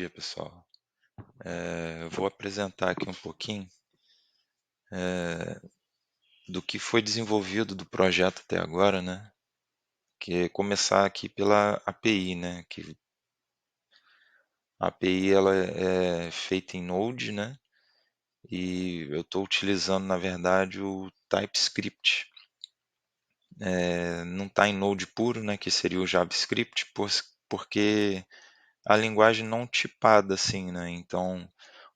Dia, pessoal. Eu vou apresentar aqui um pouquinho do que foi desenvolvido do projeto até agora, né? Que é começar aqui pela API, né? Que a API ela é feita em Node, né? E eu estou utilizando, na verdade, o TypeScript. Não está em Node puro, né? Que seria o JavaScript, porque a linguagem não tipada, assim, né? Então,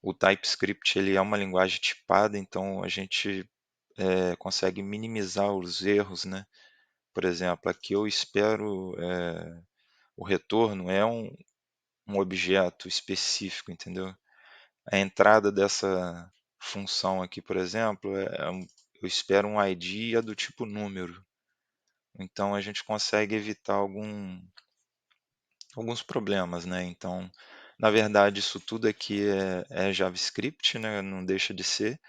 o TypeScript ele é uma linguagem tipada, então a gente consegue minimizar os erros, né? Por exemplo, aqui eu espero o retorno é um objeto específico, entendeu? A entrada dessa função aqui, por exemplo, eu espero um ID é do tipo número. Então a gente consegue evitar alguns problemas, né? Então, na verdade, isso tudo aqui é JavaScript, né? Não deixa de ser.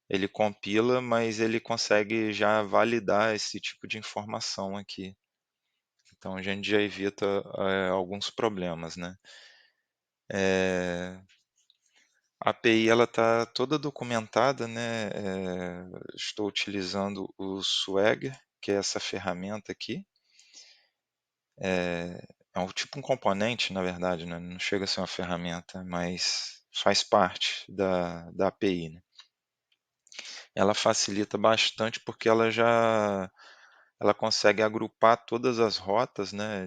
Ele compila, mas ele consegue já validar esse tipo de informação aqui. Então a gente já evita alguns problemas, né? A API ela está toda documentada, né? Estou utilizando o Swagger, que é essa ferramenta aqui. É um tipo um componente, na verdade, né? Não chega a ser uma ferramenta, mas faz parte da API, né? Ela facilita bastante porque ela consegue agrupar todas as rotas, né,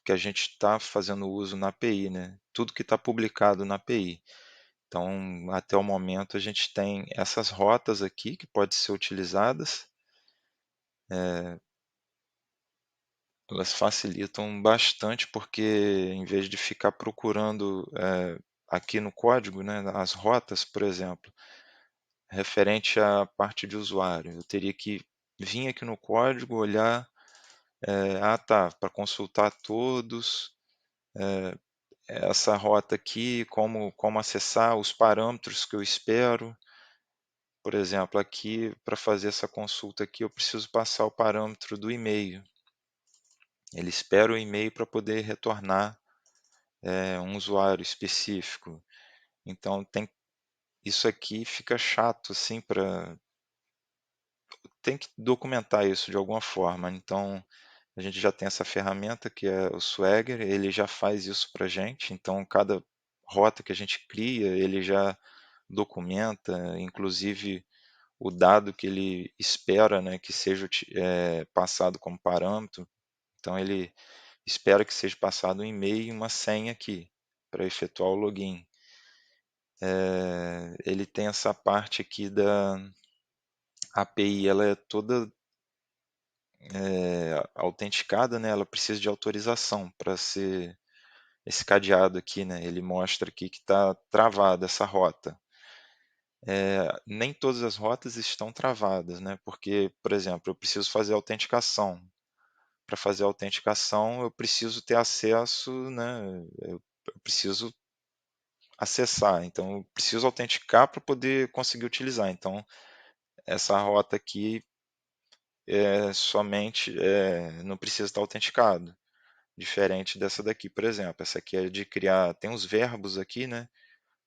que a gente está fazendo uso na API, né? Tudo que está publicado na API. Então, até o momento, a gente tem essas rotas aqui que podem ser utilizadas. Elas facilitam bastante porque, em vez de ficar procurando aqui no código, né, as rotas, por exemplo, referente à parte de usuário, eu teria que vir aqui no código, olhar, tá, para consultar todos, essa rota aqui, como acessar os parâmetros que eu espero. Por exemplo, aqui para fazer essa consulta aqui, eu preciso passar o parâmetro do e-mail. Ele espera o e-mail para poder retornar um usuário específico. Então isso aqui fica chato assim para tem que documentar isso de alguma forma. Então a gente já tem essa ferramenta que é o Swagger, ele já faz isso para a gente. Então cada rota que a gente cria, ele já documenta, inclusive o dado que ele espera, né, que seja passado como parâmetro. Então ele espera que seja passado um e-mail e uma senha aqui para efetuar o login. Ele tem essa parte aqui da API, ela é toda autenticada, né? Ela precisa de autorização para ser esse cadeado aqui, né? Ele mostra aqui que está travada essa rota. Nem todas as rotas estão travadas, né? Porque, por exemplo, eu preciso fazer autenticação. Para fazer a autenticação, eu preciso ter acesso, né? Eu preciso acessar, então eu preciso autenticar para poder conseguir utilizar. Então, essa rota aqui não precisa estar autenticado, diferente dessa daqui, por exemplo. Essa aqui é de criar, tem os verbos aqui, né?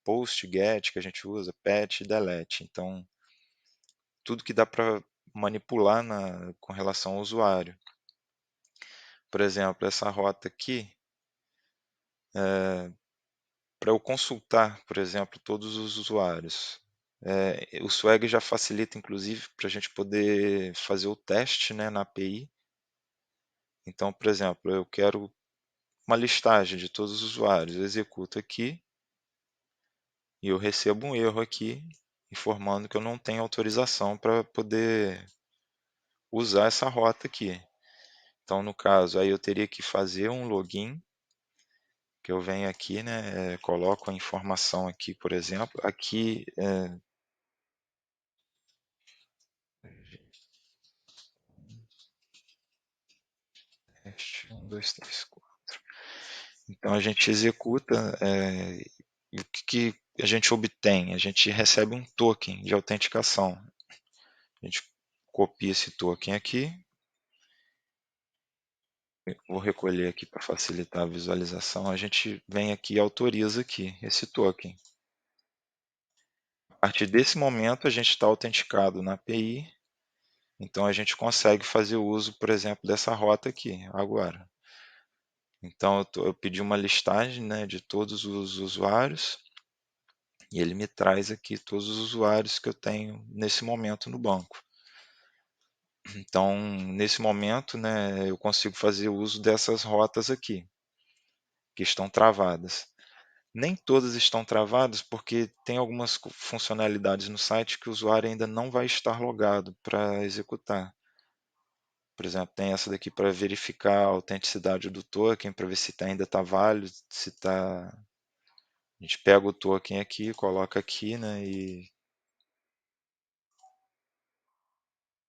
Post, get, que a gente usa, pat e delete. Então, tudo que dá para manipular com relação ao usuário. Por exemplo, essa rota aqui, para eu consultar, por exemplo, todos os usuários. O Swag já facilita, inclusive, para a gente poder fazer o teste, né, na API. Então, por exemplo, eu quero uma listagem de todos os usuários. Eu executo aqui e eu recebo um erro aqui informando que eu não tenho autorização para poder usar essa rota aqui. Então, no caso, aí eu teria que fazer um login, que eu venho aqui, né, coloco a informação aqui, por exemplo, aqui teste 1, 2, 3, 4. Então a gente executa e o que a gente obtém? A gente recebe um token de autenticação. A gente copia esse token aqui Vou recolher aqui para facilitar a visualização. A gente vem aqui e autoriza aqui esse token. A partir desse momento, a gente está autenticado na API, então a gente consegue fazer uso, por exemplo, dessa rota aqui agora. Então eu pedi uma listagem, né, de todos os usuários e ele me traz aqui todos os usuários que eu tenho nesse momento no banco. Então, nesse momento, né, eu consigo fazer uso dessas rotas aqui, que estão travadas. Nem todas estão travadas porque tem algumas funcionalidades no site que o usuário ainda não vai estar logado para executar. Por exemplo, tem essa daqui para verificar a autenticidade do token, para ver se ainda está válido, se está. A gente pega o token aqui, coloca aqui, né, e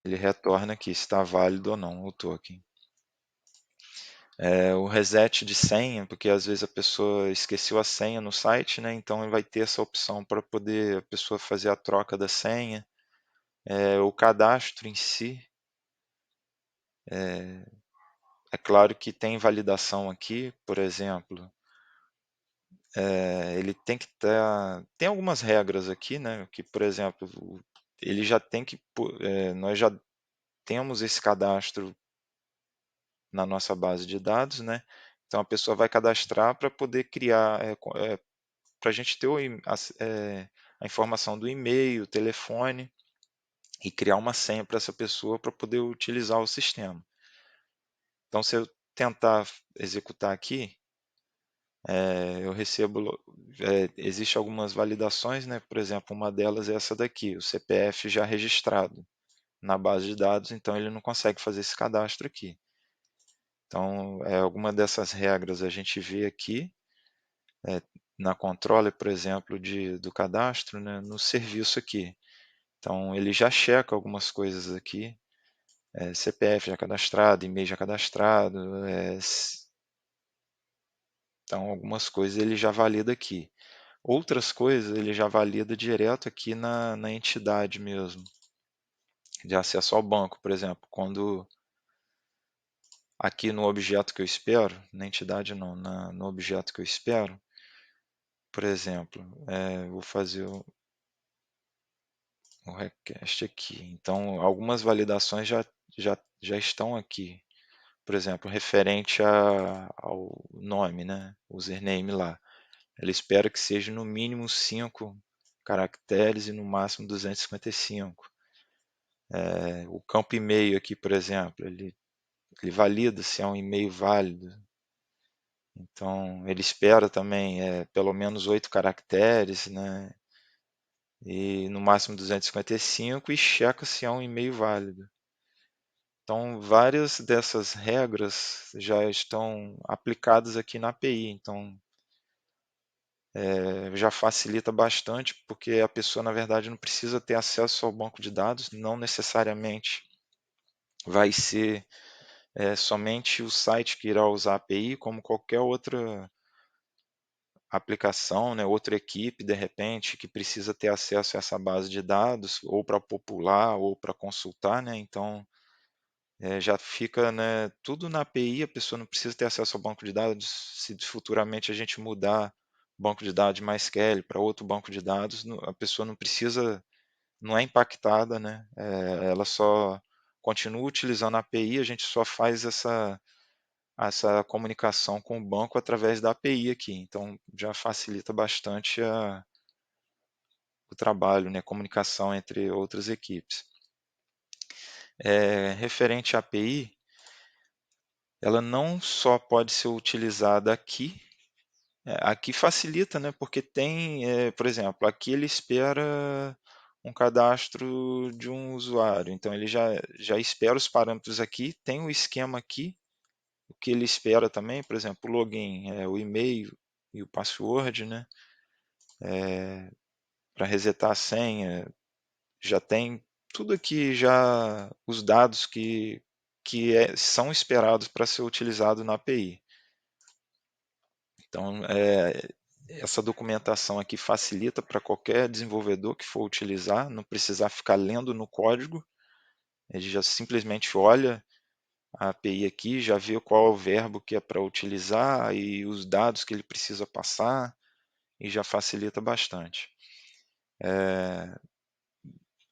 ele retorna aqui se está válido ou não o token. O reset de senha, porque às vezes a pessoa esqueceu a senha no site, né, então ele vai ter essa opção para poder a pessoa fazer a troca da senha. O cadastro em si, é claro que tem validação aqui, por exemplo, ele tem que estar. Tem algumas regras aqui, né? Que, por exemplo, ele já tem que. Nós já temos esse cadastro na nossa base de dados, né? Então a pessoa vai cadastrar para poder criar, para a gente ter a informação do e-mail, telefone e criar uma senha para essa pessoa para poder utilizar o sistema. Então, se eu tentar executar aqui, eu recebo, existe algumas validações, né? Por exemplo, uma delas é essa daqui, o CPF já registrado na base de dados, então ele não consegue fazer esse cadastro aqui. Então, alguma dessas regras a gente vê aqui, na controle, por exemplo, do cadastro, né? No serviço aqui. Então, ele já checa algumas coisas aqui, CPF já cadastrado, e-mail já cadastrado, então algumas coisas ele já valida aqui. Outras coisas ele já valida direto aqui na entidade mesmo, de acesso ao banco, por exemplo, quando aqui no objeto que eu espero, na entidade não, no objeto que eu espero, por exemplo, vou fazer o request aqui. Então, algumas validações já estão aqui. Por exemplo, referente ao nome, né? Username lá. Ele espera que seja no mínimo 5 caracteres e no máximo 255. O campo e-mail aqui, por exemplo, ele valida se é um e-mail válido. Então, ele espera também pelo menos 8 caracteres, né? E no máximo 255 e checa se é um e-mail válido. Então, várias dessas regras já estão aplicadas aqui na API. Então, já facilita bastante, porque a pessoa, na verdade, não precisa ter acesso ao banco de dados, não necessariamente vai ser somente o site que irá usar a API, como qualquer outra aplicação, né, outra equipe, de repente, que precisa ter acesso a essa base de dados, ou para popular, ou para consultar, né, então já fica, né, tudo na API, a pessoa não precisa ter acesso ao banco de dados, se futuramente a gente mudar o banco de dados de MySQL para outro banco de dados, a pessoa não precisa, não é impactada, né, ela só continua utilizando a API, a gente só faz essa comunicação com o banco através da API aqui, então já facilita bastante o trabalho, né, a comunicação entre outras equipes. Referente à API, ela não só pode ser utilizada aqui, aqui facilita, né, porque tem, por exemplo, aqui ele espera um cadastro de um usuário, então ele já espera os parâmetros aqui, tem o esquema aqui, o que ele espera também, por exemplo, o login, o e-mail e o password, né, para resetar a senha, já tem tudo aqui, já os dados que são esperados para ser utilizado na API. Então, essa documentação aqui facilita para qualquer desenvolvedor que for utilizar, não precisar ficar lendo no código, ele já simplesmente olha a API aqui, já vê qual é o verbo que é para utilizar e os dados que ele precisa passar, e já facilita bastante.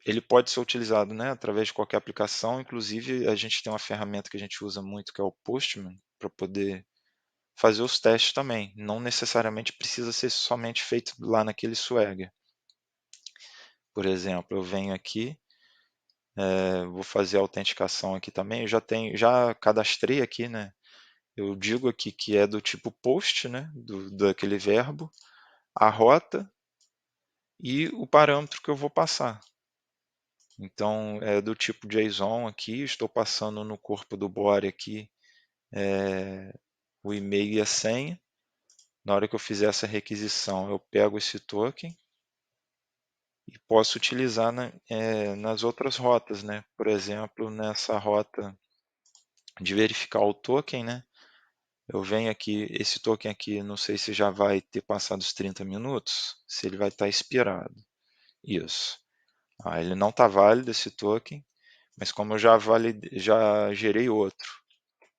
Ele pode ser utilizado, né, através de qualquer aplicação, inclusive a gente tem uma ferramenta que a gente usa muito, que é o Postman, para poder fazer os testes também. Não necessariamente precisa ser somente feito lá naquele Swagger. Por exemplo, eu venho aqui, vou fazer a autenticação aqui também, eu já cadastrei aqui, né? Eu digo aqui que é do tipo post, né, daquele verbo, a rota e o parâmetro que eu vou passar. Então, é do tipo JSON aqui, estou passando no corpo do body aqui o e-mail e a senha. Na hora que eu fizer essa requisição, eu pego esse token e posso utilizar nas outras rotas, né? Por exemplo, nessa rota de verificar o token, né? Eu venho aqui, esse token aqui, não sei se já vai ter passado os 30 minutos, se ele vai estar expirado. Isso. Ele não está válido esse token, mas como eu já gerei outro,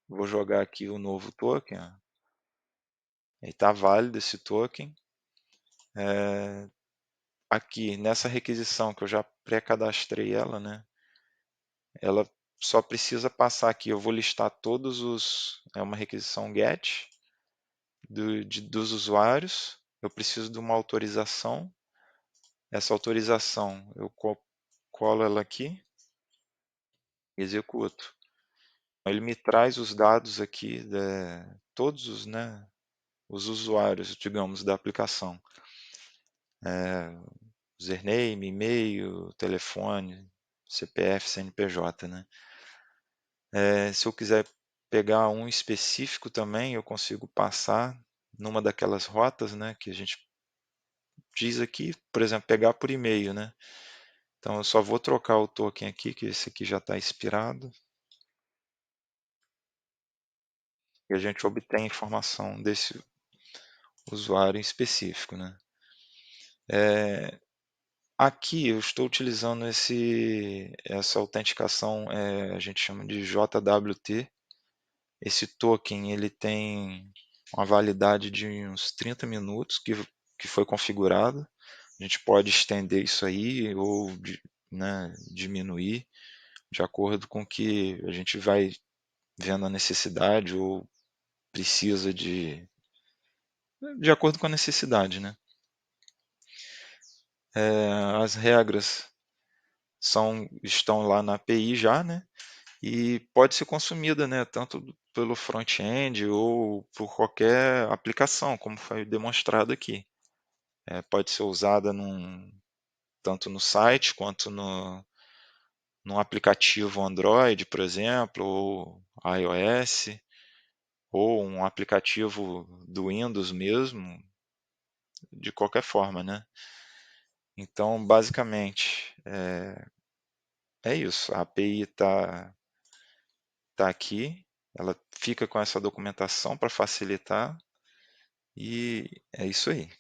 vou jogar aqui o novo token, ó. Ele está válido esse token. Aqui, nessa requisição que eu já pré-cadastrei ela, né? Ela só precisa passar aqui, eu vou listar todos os... É uma requisição GET dos usuários. Eu preciso de uma autorização. Essa autorização, eu colo ela aqui, executo. Ele me traz os dados aqui, todos os, né, os usuários, digamos, da aplicação. Username, e-mail, telefone, CPF, CNPJ, né? Se eu quiser pegar um específico também, eu consigo passar numa daquelas rotas, né, que a gente diz aqui, por exemplo, pegar por e-mail, né? Então eu só vou trocar o token aqui, que esse aqui já está expirado, e a gente obtém a informação desse usuário em específico, né? Aqui eu estou utilizando essa autenticação, a gente chama de JWT. Esse token ele tem uma validade de uns 30 minutos que foi configurado. A gente pode estender isso aí ou, né, diminuir de acordo com que a gente vai vendo a necessidade ou precisa de acordo com a necessidade, né? As regras estão lá na API já, né? E pode ser consumida, né? Tanto pelo front-end ou por qualquer aplicação, como foi demonstrado aqui. Pode ser usada tanto no site quanto num aplicativo Android, por exemplo, ou iOS, ou um aplicativo do Windows mesmo, de qualquer forma, né? Então, basicamente, é isso. A API tá aqui, ela fica com essa documentação para facilitar, e é isso aí.